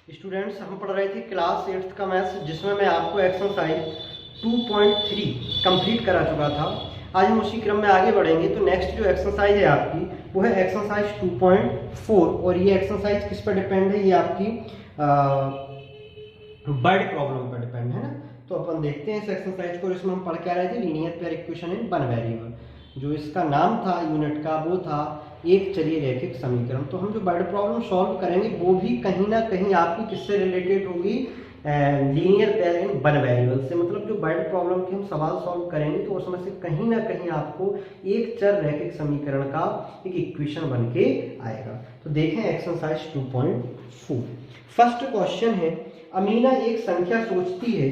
Students, हम पढ़ रहे थे क्लास 8th का मैथ्स, जिसमें मैं आपको एक्सरसाइज 2.3 कंप्लीट करा चुका था। आज हम उसी क्रम में आगे बढ़ेंगे। तो नेक्स्ट जो एक्सरसाइज है आपकी वो है एक्सरसाइज 2.4 और ये एक्सरसाइज किस पर डिपेंड है? ये आपकी वर्ड प्रॉब्लम पर डिपेंड है ना। तो अपन देखते हैं इस एक्सरसाइज को। इसमें हम पढ़ के आ रहे थे linear pair equation in one variable. जो इसका नाम था यूनिट का वो था एक चलिए रैखिक समीकरण। तो हम जो वर्ड प्रॉब्लम सॉल्व करेंगे वो भी कहीं ना कहीं आपकी किससे रिलेटेड होगी? Linear pair in one variable से। मतलब जो वर्ड प्रॉब्लम के हम सवाल सॉल्व करेंगे तो उसमें से कहीं ना कहीं आपको एक चर रैखिक समीकरण का एक इक्वेशन बन के आएगा। तो देखें एक्सरसाइज 2.4। फर्स्ट क्वेश्चन है, अमीना एक संख्या सोचती है,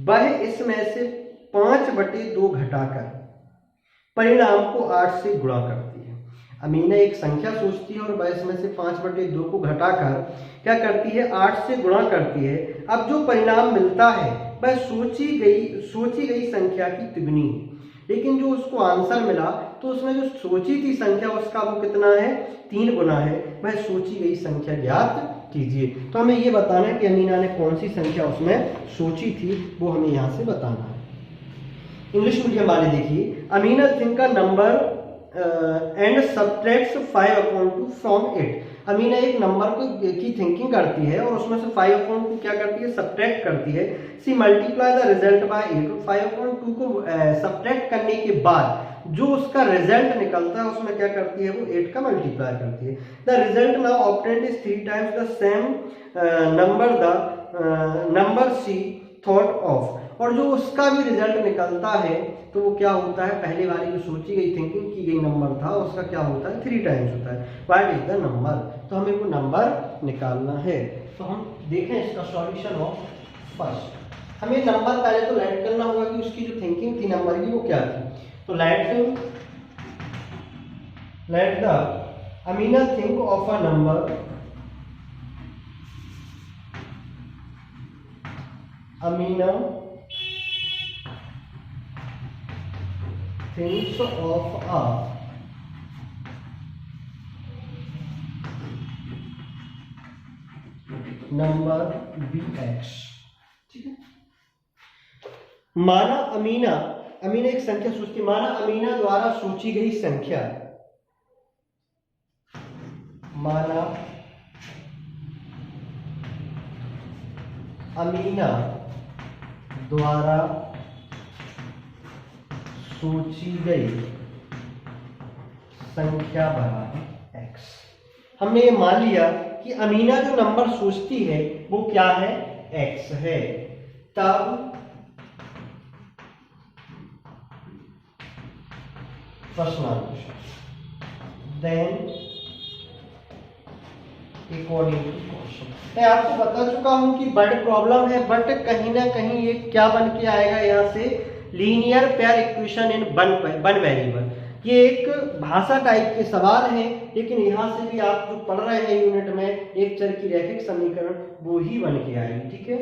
वह इसमें से 5/2 घटाकर परिणाम को 8 से गुणा करती है। अमीना एक संख्या सोचती है और वह इसमें से 5/2 को घटाकर क्या करती है? 8 से गुणा करती है। अब जो परिणाम मिलता है वह सोची गई संख्या की तिगुनी है। लेकिन जो उसको आंसर मिला तो उसमें जो सोची थी संख्या उसका वो कितना है? 3 गुना है। वह सोची गई संख्या ज्ञात कीजिए। तो हमें ये बताना है कि अमीना ने कौन सी संख्या उसमें सोची थी, वो हमें यहाँ से बताना है। इंग्लिश मीडियम वाले देखिए, Amina think a number and subtracts 5/2 from it. Amina एक नंबर को की थिंकिंग करती है और उसमें से 5/2 क्या करती है? सब्ट्रैक्ट करती है। C multiply the result by 8। 5/2 को सब्ट्रैक्ट करने के बाद जो उसका रिजल्ट निकलता है उसमें क्या करती है? वो 8 का मल्टीप्लाई करती है। The result now obtained is 3 times the same number see thought of. और जो उसका भी रिजल्ट निकलता है तो वो क्या होता है? पहले वाली जो सोची गई थिंकिंग की गई नंबर था उसका क्या होता है? 3 टाइम्स होता है। What is the number? तो हमें वो नंबर निकालना है। तो हम देखें इसका सॉल्यूशन ऑफ फर्स्ट। हमें नंबर पहले तो राइट करना होगा कि उसकी जो थिंकिंग थी नंबर की वो क्या थी। तो let the Amina think of a number. Amina thinks of a number bx। ठीक है। माना अमीना एक संख्या सोचती। माना अमीना द्वारा सोची गई संख्या, माना अमीना द्वारा सोची गई संख्या बराबर x। हमने ये मान लिया कि अमीना जो नंबर सोचती है वो क्या है? x है। तब प्रश्नानुसार देन अकॉर्डिंग टू क्वेश्चन। मैं आपको बता चुका हूं कि वर्ड प्रॉब्लम है, बट कहीं ना कहीं ये क्या बन के आएगा यहाँ से? Linear pair equation in one variable. ये एक भाषा टाइप के सवाल हैं, लेकिन यहाँ से भी आप जो पढ़ रहे हैं यूनिट में एक चर की रैखिक समीकरण वो ही बन के आएगी। ठीक है।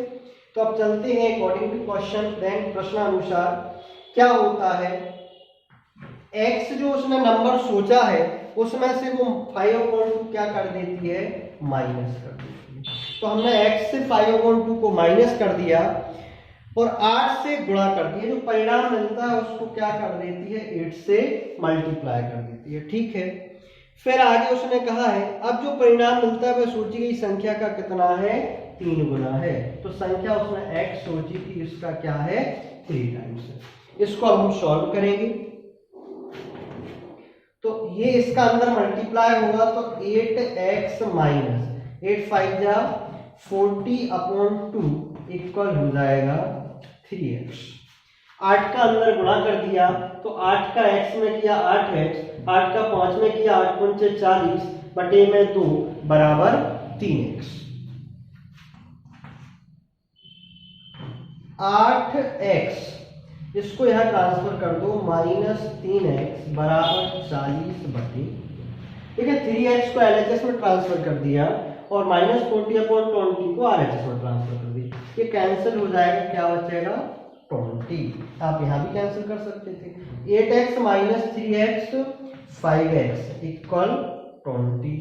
तो अब चलते हैं अकॉर्डिंग टू क्वेश्चन। देन प्रश्नानुसार क्या होता है? x जो उसने नंबर सोचा है उसमें से वो 5/2 क्या कर देती है? माइनस कर देती है। तो हमने x से 5/2 को माइनस कर दिया और 8 से गुणा कर दिया। जो परिणाम मिलता है उसको क्या कर देती है? 8 से मल्टीप्लाई कर देती है। ठीक है। फिर आगे उसने कहा है अब जो परिणाम मिलता है वह सोची गई संख्या का कितना है? 3 गुना है। तो संख्या उसने x सोची थी, इसका क्या है? 3 टाइम्स। इसको अब हम सॉल्व करेंगे तो ये इसका अंदर मल्टीप्लाई होगा तो 8x माइनस 8 5 जा 40/2 इक्वल हो जाएगा 3x। 8 का अंदर गुणा कर दिया तो 8 का x में किया 8x, 8 का 5 में किया 8 पंचे 40 बटे में 2 बराबर 3x। 8x इसको यहाँ ट्रांसफर कर दो, -3x बराबर 40 बटे, ठीक है। 3x को LHS में ट्रांसफर कर दिया और -40/20 को RHS में ट्रांसफर कर दिया। ये कैंसिल हो जाएगा, क्या बचेगा? 20। आप यहाँ भी कैंसिल कर सकते थे। 8x minus 3x 5x equal 20।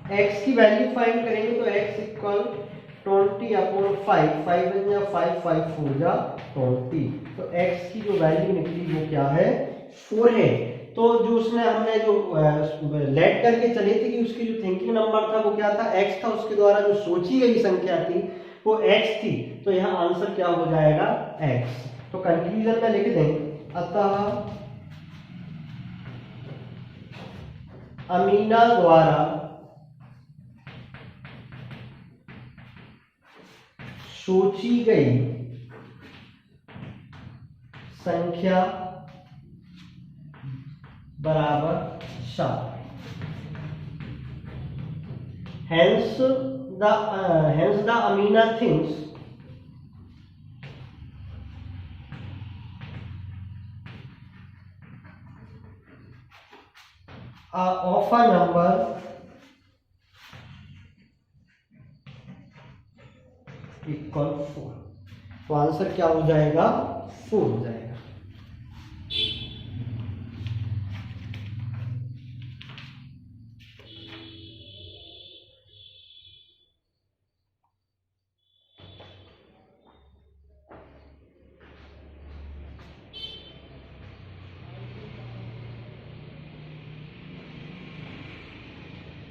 x की वैल्यू फाइंड करेंगे तो x इक्वल 20/5, 5 बन जा 5, 5 4 जा 20। तो x की जो वैल्यू निकली वो क्या है, 4 है। तो जो उसने हमने जो लेट करके चले थे कि उसकी जो थिंकिंग नंबर था वो क्या था, x था, उसके द्वारा जो सोची गई संख्या थी वो x थी। तो यहाँ आंसर क्या हो जाएगा, x। तो कंक्लूजन में लिख दें, अतः अमीना द्वारा सोची गई संख्या बराबर 7। Hence the Amina thinks of a number equal 4। तो आंसर क्या हो जाएगा, 4 हो जाएगा।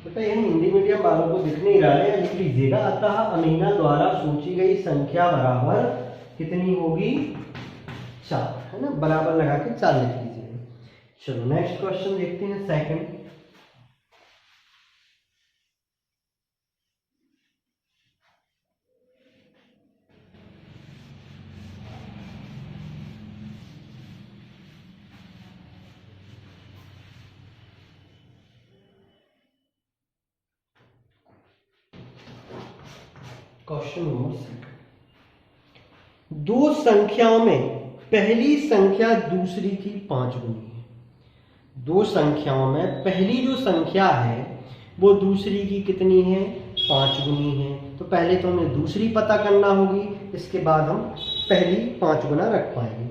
बेटा ये हिंदी मीडियम वालों को दिख नहीं रहा है, लिख लीजिएगा, अतः अमीना द्वारा सोची गई संख्या बराबर कितनी होगी, 4, है ना, बराबर लगा के 4 लिख लीजिएगा। चलो नेक्स्ट क्वेश्चन देखते हैं, सेकंड। क्वेश्चन नंबर 2, दो संख्याओं में पहली संख्या दूसरी की 5 गुनी है। दो संख्याओं में पहली जो संख्या है वो दूसरी की कितनी है, 5 गुनी है। तो पहले तो हमें दूसरी पता करना होगी, इसके बाद हम पहली 5 गुना रख पाएंगे।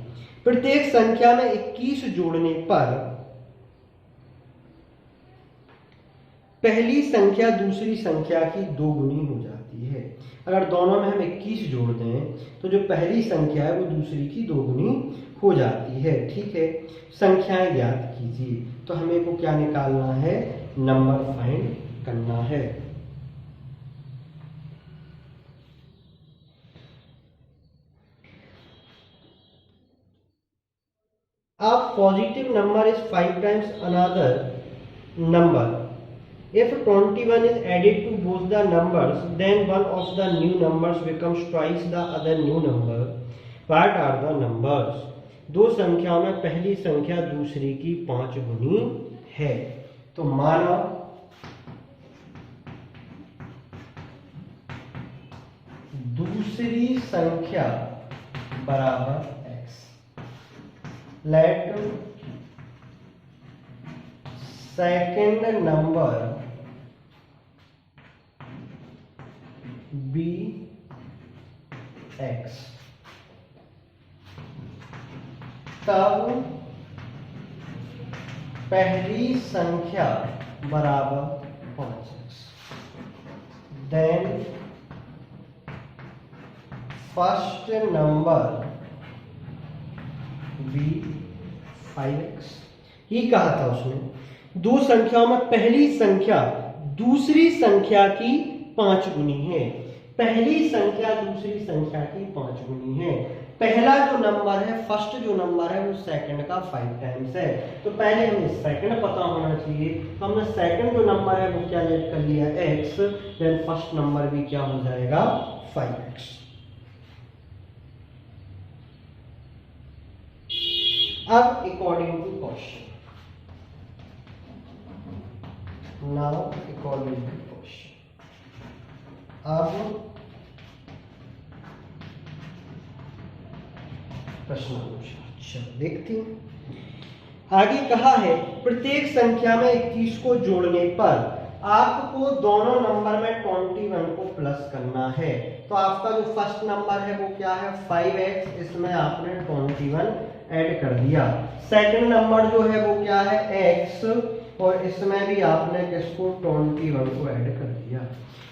प्रत्येक संख्या में 21 जोड़ने पर पहली संख्या दूसरी संख्या की 2 गुनी हो जाती है। अगर दोनों में हम 21 जोड़ दें तो जो पहली संख्या है वो दूसरी की 2 गुनी हो जाती है। ठीक है, संख्याएं ज्ञात कीजिए। तो हमें को क्या निकालना है, नंबर फाइंड करना है। A positive number is 5 times another number. If 21 is added to both the numbers, then one of the new numbers becomes twice the other new number. What are the numbers? दो संख्याओं में पहली संख्या दूसरी की 5 गुनी है। तो माना दूसरी संख्या बराबर x। Let second number be x। तब पहली संख्या बराबर 5x। Then first number be 5x। ये कहा था उसने, दो संख्याओं में पहली संख्या दूसरी संख्या की 5 गुनी है। पहली संख्या दूसरी संख्या की 5 गुनी है। पहला जो नंबर है, फर्स्ट जो नंबर है वो सेकंड का 5 टाइम्स है। तो पहले हमें सेकंड पता होना चाहिए, तो हमने सेकंड जो नंबर है वो क्या लेट कर लिया, x। देन फर्स्ट नंबर भी क्या हो जाएगा, 5x। अब according to question, now according to question, अब प्रश्न चलो देखते हैं। आगे कहा है प्रत्येक संख्या में 21 को जोड़ने पर आपको दोनों नंबर में 21 को प्लस करना है। तो आपका जो फर्स्ट नंबर है वो क्या है, 5x, इसमें आपने 21 ऐड कर दिया। सेकंड नंबर जो है वो क्या है, x, और इसमें भी आपने किसको 21 को ऐड कर दिया।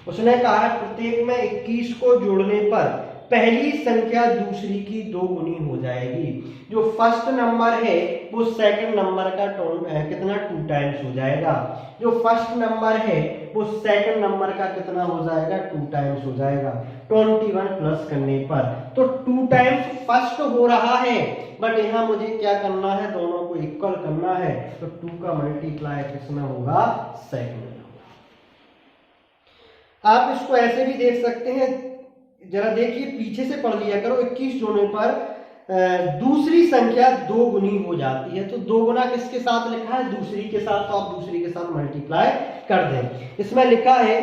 उसने कहा है प्रत्येक में 21 को जोड़ने पर पहली संख्या दूसरी की 2 गुनी हो जाएगी। जो फर्स्ट नंबर है वो सेकंड नंबर का कितना 2 टाइम्स हो जाएगा। जो फर्स्ट नंबर है वो सेकंड नंबर का कितना हो जाएगा 2 टाइम्स हो जाएगा 21 प्लस करने पर। तो 2 टाइम्स फर्स्ट हो रहा है, बट यहाँ मुझे क्या करना है, दोनों को इक्वल करना है। तो 2 का मल्टीप्लाई किसमें होगा, सेकंड में होगा। आप इसको ऐसे भी देख सकते हैं, जरा देखिए पीछे से पढ़ लिया करो। 21 जोड़ने पर दूसरी संख्या 2 गुनी हो जाती है। तो 2 गुना किसके साथ लिखा है, दूसरी के साथ, तो आप दूसरी के साथ मल्टीप्लाई कर दें। इसमें लिखा है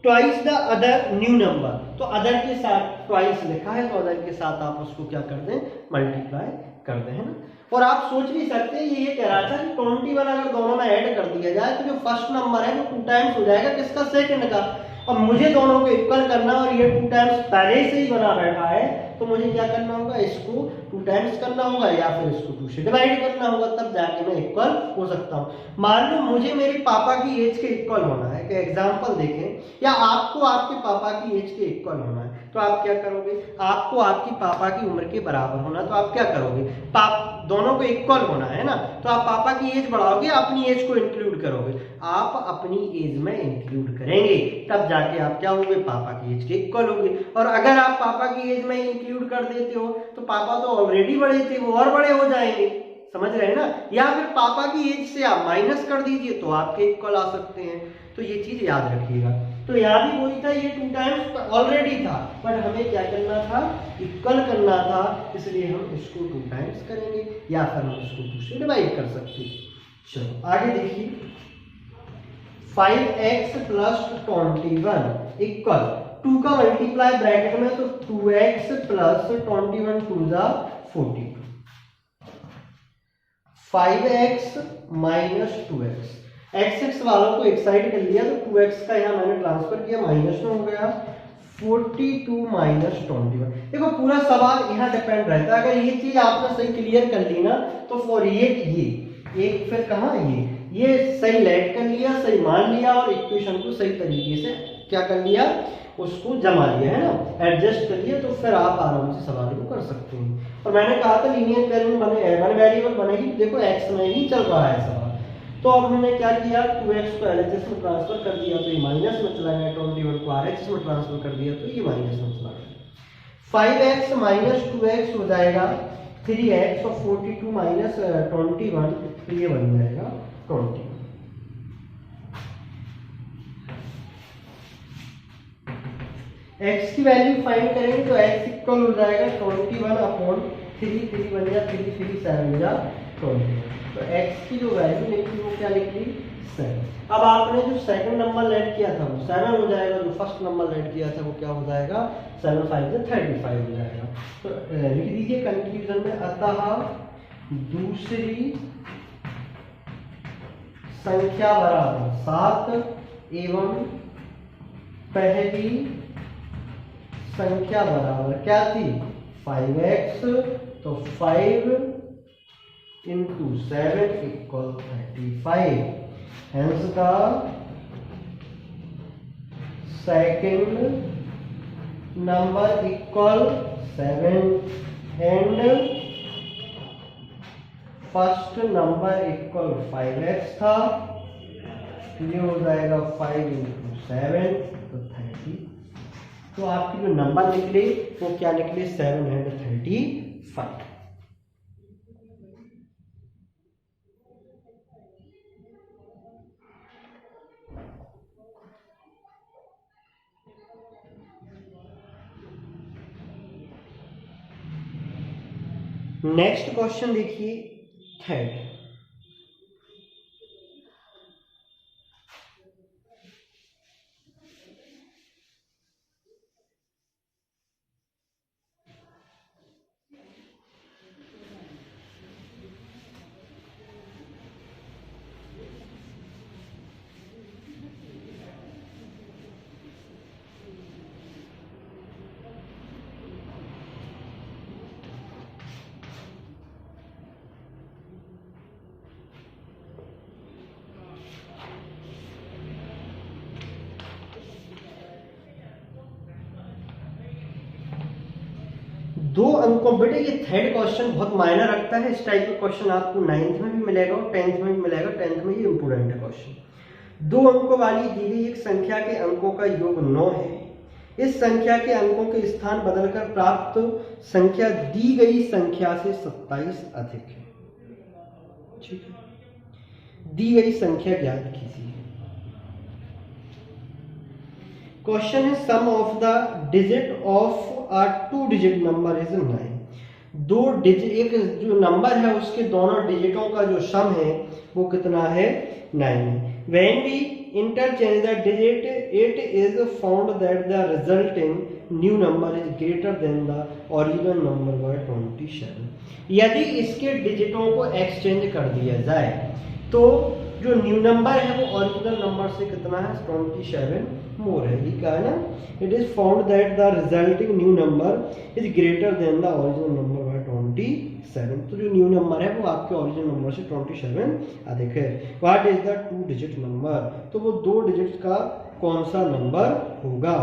twice the other new number, तो अदर के साथ ट्वाइस लिखा है, तो अदर के साथ आप उसको क्या कर दें, मल्टीप्लाई कर दें, है ना। और आप सोच भी सकते हैं ये कह रहा था कि 21 अगर दोनों में ऐड कर दिया जाए तो जो फर्स्ट नंबर है वो 2 टाइम्स हो जाएगा किसका, सेकंड का। अब मुझे दोनों को इक्वल करना और ये 2 टाइम्स पहले से ही बना बैठा है, तो मुझे क्या करना होगा, इसको 2 टाइम्स करना होगा या फिर इसको 2 से डिवाइड करना होगा, तब जाके मैं इक्वल हो सकता हूँ। मान लो मुझे मेरे पापा की एज के इक्वल होना है, कि एग्जांपल देखें, या आपको आपके पापा की एज के इक्वल होना है, तो आप क्या करोगे, आपको आपकी पापा की उम्र के बराबर होना, तो आप क्या करोगे, दोनों को इक्वल होना है ना, तो आप पापा की एज बढ़ाओगे, अपनी एज को इंक्लूड करोगे, आप अपनी एज में इंक्लूड करेंगे, तब जाके आप क्या होगे, पापा की एज के इक्वल होगे। और अगर आप पापा की एज में इंक्लूड कर देते हो तो पापा तो ऑलरेडी बड़े थे, वो और बड़े हो जाएंगे, समझ रहे हैं ना। या फिर पापा की एज से आप माइनस कर दीजिए तो आपके इक्वल आ सकते हैं। तो ये चीज याद रखिएगा। तो यहाँ भी वही था, ये 2 टाइम्स ऑलरेडी था, बट हमें क्या करना था, इक्वल करना था, इसलिए हम इसको 2 टाइम्स करेंगे, या फिर हम इसको 2 से डिवाइड कर सकते हैं। चलो आगे देखिए, 5x प्लस 21 इक्वल 2 का मल्टीप्लाई ब्रैकेट में, तो 2x प्लस 21 2 जा 42, 5x माइनस 2x, x वालों को एक साइड कर लिया, तो 2x का यहाँ मैंने ट्रांसफर किया, माइनस में हो गया 42 माइनस 21। देखो पूरा सवाल यहाँ डिपेंड रहता है, अगर ये चीज आपने सही क्लियर कर ली ना, तो फॉर ये एक फिर कहाँ ये सही लेट कर लिया, सही मान लिया, और इक्वेशन को सही तरीके से क्या कर लिया, उसको जमा लिया, है ना, एडजस्ट कर लिया, तो फिर आप आराम से सवाल को कर सकते हैं। और मैंने कहा था लीनियर पेयरिंग बने, वन वेरिएबल बनेगी, देखो x में ही चल रहा है सवाल। तो अब हमने क्या किया, 2x को LHS में ट्रांसफर कर दिया, तो ये माइनस में चला गया, 21 को RHS में ट्रांसफर कर दिया, तो ये माइनस में चला गया। 5x माइनस 2x हो जाएगा 3x, और 42 माइनस 21, तो ये बन जाएगा 20। x की वैल्यू फाइंड करेंगे तो x इक्वल हो जाएगा 21 अपॉन 3, 3 बन गया 3, 3 7 जा 21। तो x की जो वैल्यू निकली वो क्या निकली, 7। अब आपने जो सेकंड नंबर लेट किया था वो 7 हो जाएगा, जो फर्स्ट नंबर लेट किया था वो क्या हो जाएगा, 7 5 से 35 हो जाएगा। तो लिख दीजिए कंक्लूजन में, अतः दूसरी संख्या बराबर 7 एवं पहली संख्या बराबर क्या थी, 5x, तो 5 into 7 equal 35। Hence the second number equal 7 and first number equal 5x था, ये हो जाएगा 5 इंटू 7, तो 30। तो आपकी जो नंबर निकले वो क्या निकले, 735। नेक्स्ट क्वेश्चन देखिए, थर्ड। दो अंकों, बेटे ये थर्ड क्वेश्चन बहुत मायना रखता है। इस टाइप का क्वेश्चन आपको 9th में भी मिलेगा और 10th में भी मिलेगा। 10th में ये इंपोर्टेंट है क्वेश्चन। 2 अंकों वाली दी गई एक संख्या के अंकों का योग 9 है। इस संख्या के अंकों के स्थान बदलकर प्राप्त संख्या दी गई संख्या से 27 अधिक है। ठीक है, दी गई संख्या ज्ञात कीजिए। क्वेश्चन है sum of the digit of a 2 digit number is 9। 2 digit, एक जो नंबर है उसके दोनों डिजिटों का जो सम है वो कितना है? 9। When we interchange the digit, it is found that the resulting new number is greater than the original number by 27। यदि इसके डिजिटों को एक्सचेंज कर दिया जाए तो जो न्यू नंबर है वो ओरिजिनल नंबर से कितना है? 27 मोर है। ये क्या है ना? It is found that the resulting new number is greater than the original number by 27। तो जो न्यू नंबर है वो आपके ओरिजिनल नंबर से 27 अधिक है। What is the 2 digit number? तो वो 2 डिजिट का कौन सा नंबर होगा?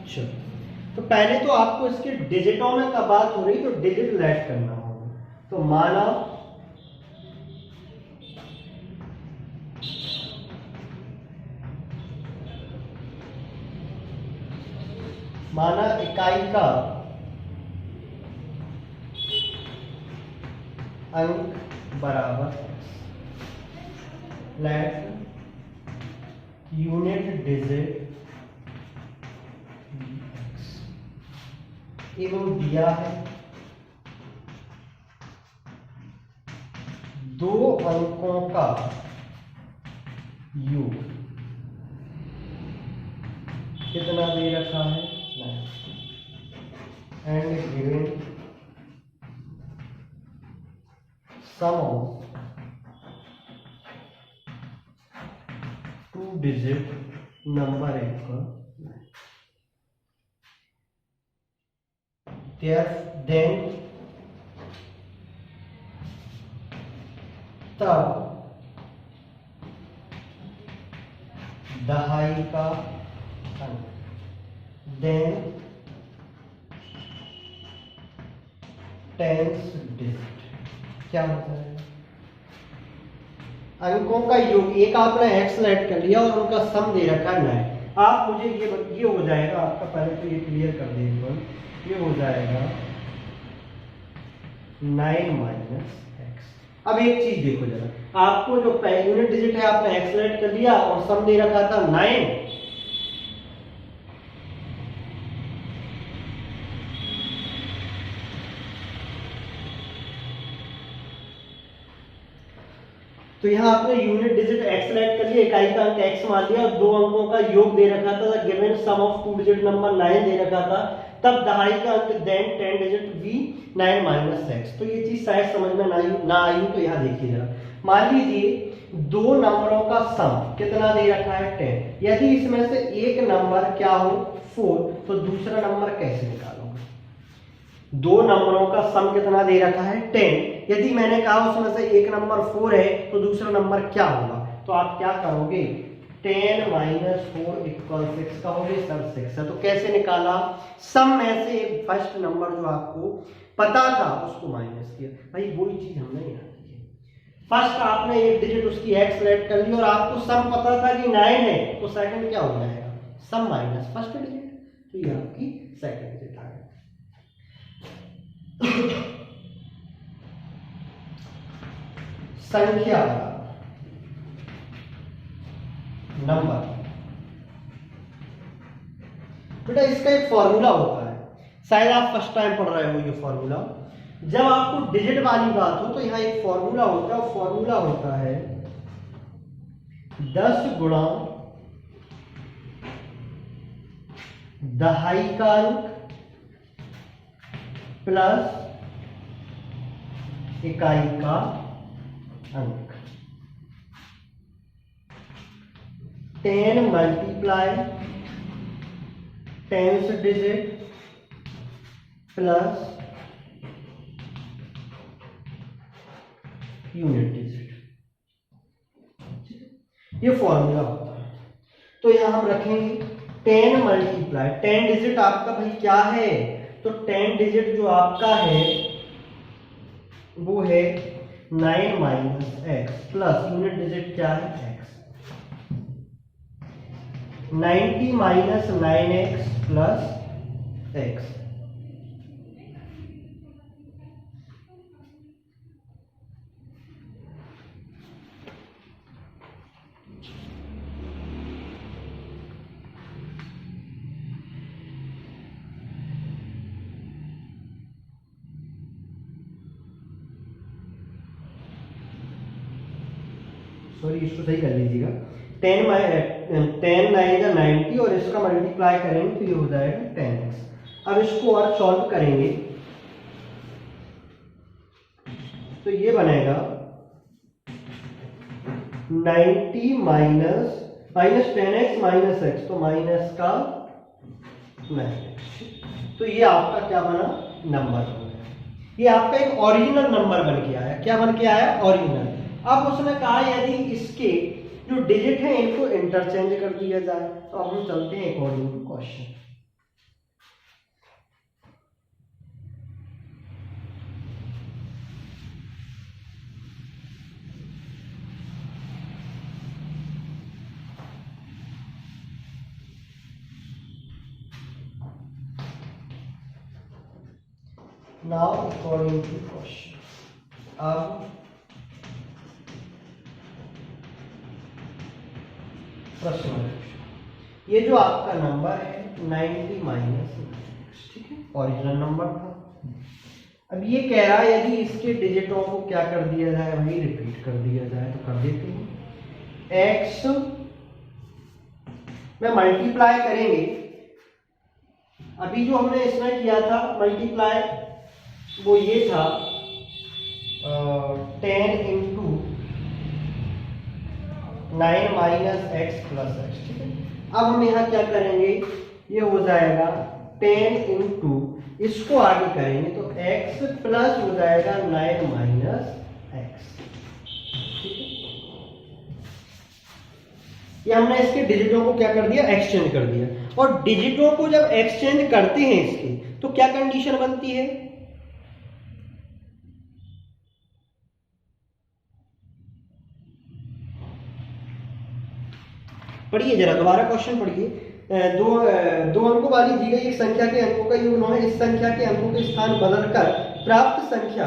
चलो, तो पहले तो आपको इसके डिजिटों में का बात हो रही तो डिजिट लेट करना होगा। तो माना इकाई का अंक बराबर लेट यूनिट डिजिट एवं दिया है 2 अंकों का योग कितना दे रखा है? 9। And given sum of 2 digit number equal 9। Then तब दहाई का अंक, देन टेंस डिजिट क्या होता है? अंकों का योग, एक आपने एक्स लेट कर लिया और उनका सम दे रखा है 9। आप मुझे ये हो जाएगा आपका, पहले तो ये क्लियर कर दीजिए। ये हो जाएगा 9 माइनस एक्स। अब एक चीज देखो जरा, आपको जो यूनिट डिजिट है आपने एक्स लेट कर लिया और सम दे रखा था 9। तो यहाँ आपने यूनिट डिजिट एक्स लेट कर लिया, इकाई का अंक एक्स मान लिया और 2 अंकों का योग दे रखा था, given sum of 2 digit number 9 दे रखा था। तब दहाई का अंक then 10 digit v 9 minus x. तो ये चीज शायद समझ में ना आई तो यहाँ देखिए जरा। मान लीजिए 2 नंबरों का सम कितना दे रखा है? 10। यदि इसमें से एक नंबर क्या हो? 4, तो दूसरा नंबर कैसे निकालोगे? 2 नंबरों का सम कितना दे रखा है? 10। यदि मैंने कहा उसमें से एक नंबर 4 है तो दूसरा नंबर क्या होगा? तो आप क्या करोगे? 10 माइनस 4 इक्वल 6 कहोगे, सर 6 है। तो कैसे निकाला? सम में से एक फर्स्ट नंबर जो आपको पता था उसको माइनस किया। भाई वही चीज हमने यहाँ की है। फर्स्ट आपने एक डिजिट उसकी एक्स लेट कर ली और आपको सम पता था कि 9 है, तो सेकंड क्या हो जाएगा? सम माइनस फर्स्ट डिजिट। तो ये आपकी सेकंड डिजिट आ गया। संख्या नंबर, बेटा इसका एक फॉर्मूला होता है, शायद आप फर्स्ट टाइम पढ़ रहे हो ये फॉर्मूला। जब आपको डिजिट वाली बात हो तो यहाँ एक फॉर्मूला होता है, फॉर्मूला होता है 10 गुणा दहाई का अंक प्लस इकाई का अंक, 10 multiply 10th digit plus unit digit. ये फॉर्मूला होता है। तो यहां हम रखेंगे 10 मल्टीप्लाई 10 डिजिट आपका भाई क्या है, तो 10 डिजिट जो आपका है वो है 9 minus x plus unit digit क्या है x, 90 minus 9x plus x. Sorry इसको सही कर लीजिएगा, 10 9 का 90 और इसका मल्टीप्लाई करेंगे तो ये हो जाएगा 10x। अब इसको और सॉल्व करेंगे तो ये बनेगा 90 माइनस 10x माइनस एक्स, तो माइनस का 9x। तो ये आपका क्या बना, नंबर हो गया। ये आपका एक ओरिजिनल नंबर बन के आया। क्या बन के आया, ओरिजिनल। अब उसने कहा यदि इसके जो डिजिट है इनको इंटरचेंज कर दिया जाए, तो अब हम चलते हैं according to question. Now according to question, अब प्रश्न, ये जो आपका नंबर है 90 माइनस, ठीक है, ओरिजिनल नंबर था। अब ये कह रहा है यदि इसके डिजिटों को क्या कर दिया जाए, वही रिपीट कर दिया जाए, तो कर देते हैं। एक्स में मल्टीप्लाई करेंगे, अभी जो हमने इसमें किया था मल्टीप्लाई वो ये था 10 into 9 minus x plus x, ठीक है। अब हम यहाँ क्या करेंगे, ये हो जाएगा 10 इंटू, इसको आगे करेंगे तो x प्लस हो जाएगा 9 माइनस एक्स, ठीक है। ये हमने इसके डिजिटों को क्या कर दिया, एक्सचेंज कर दिया। और डिजिटों को जब एक्सचेंज करते हैं इसके, तो क्या कंडीशन बनती है, पढ़िए जरा दोबारा क्वेश्चन पढ़िए। दो अंकों वाली दी गई एक संख्या के अंकों का योग 9 है। इस संख्या के अंकों के स्थान बदलकर प्राप्त संख्या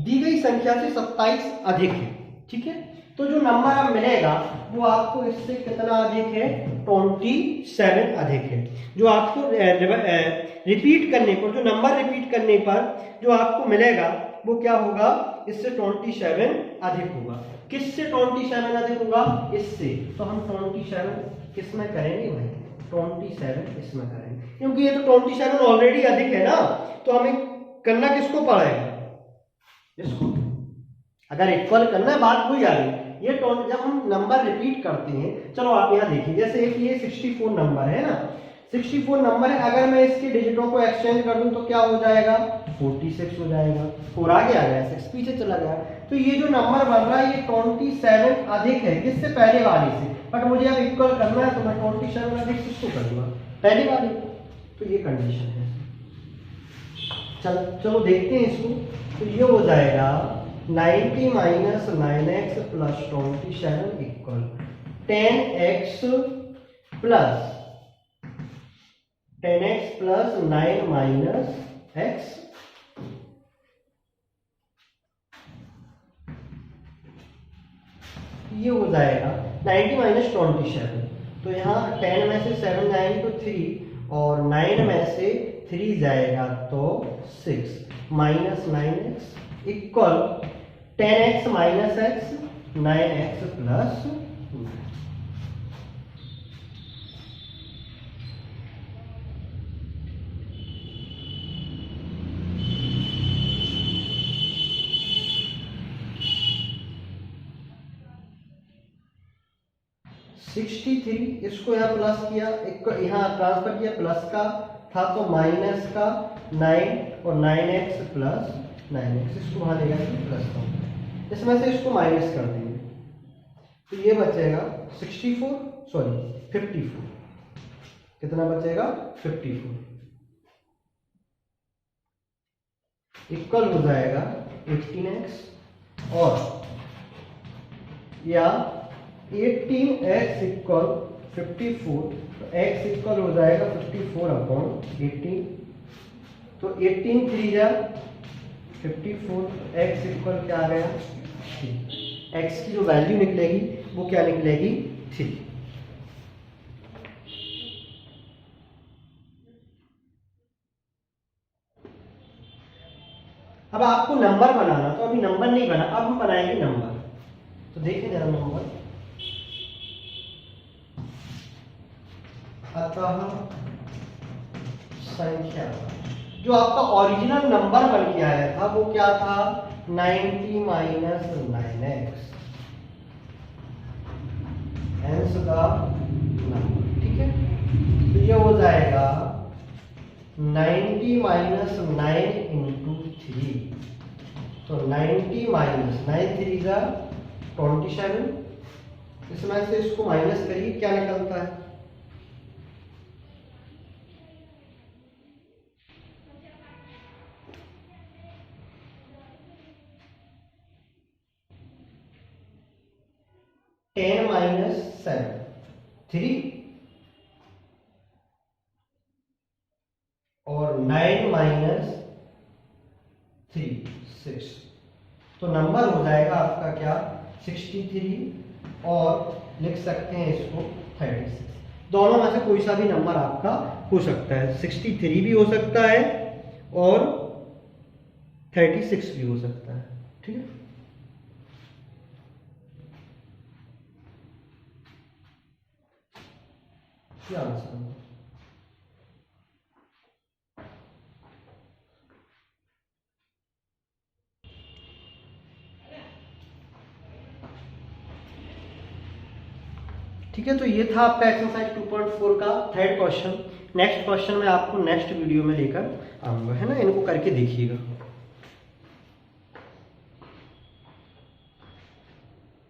दी गई संख्या से 27 अधिक है, ठीक है। तो जो नंबर अब मिलेगा वो आपको इससे कितना अधिक है, 27 अधिक है। जो आपको रिपीट करने पर, जो नंबर रिपीट करने पर जो आपको मिलेगा वो क्या होगा, इससे 27 अधिक होगा। किससे 27 अधिक होगा, इससे। तो हम 27 किसमें करेंगे भाई, 27 इसमें करेंगे, क्योंकि ये तो 27 ऑलरेडी अधिक है ना, तो हमें करना किसको पड़ेगा, इसको। अगर इक्वल करना है, बात वही आ रही। ये जब हम नंबर रिपीट करते हैं, चलो आप यहाँ देखिए, जैसे एक ये 64 नंबर है ना, 64 नंबर है, अगर मैं इसके डिजिटों को एक्सचेंज कर दूं तो क्या हो जाएगा, 46 हो जाएगा। 4 आगे आ गया, 6 पीछे चला गया। तो ये जो नंबर बन रहा है ये 27 अधिक है, किससे, पहले वाले से। बट मुझे अब इक्वल करना है तो मैं 27 अधिक किसको कर दूंगा, पहले वाले। तो ये कंडीशन है। चलो देखते हैं इसको। तो ये हो जाएगा 90 minus 9x plus 27 equal 10x plus 9 minus x, ये हो जाएगा 90 माइनस 27। तो यहाँ 10 में से 7 जाएंगे तो 3, और 9 में से 3 जाएगा तो 6 minus 9x equal 10x minus x 9x plus 63, इसको यहाँ प्लस किया, एक यहाँ ट्रांसफर किया, प्लस का था तो माइनस का 9 और 9x प्लस 9x, इसको वहाँ ले जाएंगे प्लस का, इसमें से इसको माइनस कर देंगे तो ये बचेगा 54 कितना कितना बचेगा 54 इक्वल हो जाएगा 18x और या 18x इक्वल 54, तो x इक्वल हो जाएगा 54/18, तो 18 3 जा 54, x इक्वल क्या आ गया 3। x की जो वैल्यू निकलेगी वो क्या निकलेगी 3। अब आपको नंबर बनाना, तो अभी नंबर नहीं बना, अब हम बनाएंगे नंबर। तो देखिए जरा नंबर, अतः संख्या, जो आपका ओरिजिनल नंबर बन के आया था वो क्या था 90 - 9x hence का नंबर, ठीक है। तो ये हो जाएगा 90 - 9 × 3, तो 90 - 9 3 जा 27, इसमें से इसको माइनस करिए क्या निकलता है 10 - 7 3 और 9 - 3 6, तो नंबर हो जाएगा आपका क्या 63 और लिख सकते हैं इसको 36। दोनों में से कोई सा भी नंबर आपका हो सकता है, 63 भी हो सकता है और 36 भी हो सकता है, ठीक है। क्या आंसर है? ठीक है, तो ये था आपका एक्सरसाइज 2.4 का थर्ड क्वेश्चन। नेक्स्ट क्वेश्चन मैं आपको नेक्स्ट वीडियो में लेकर आऊंगा, है ना, इनको करके देखिएगा।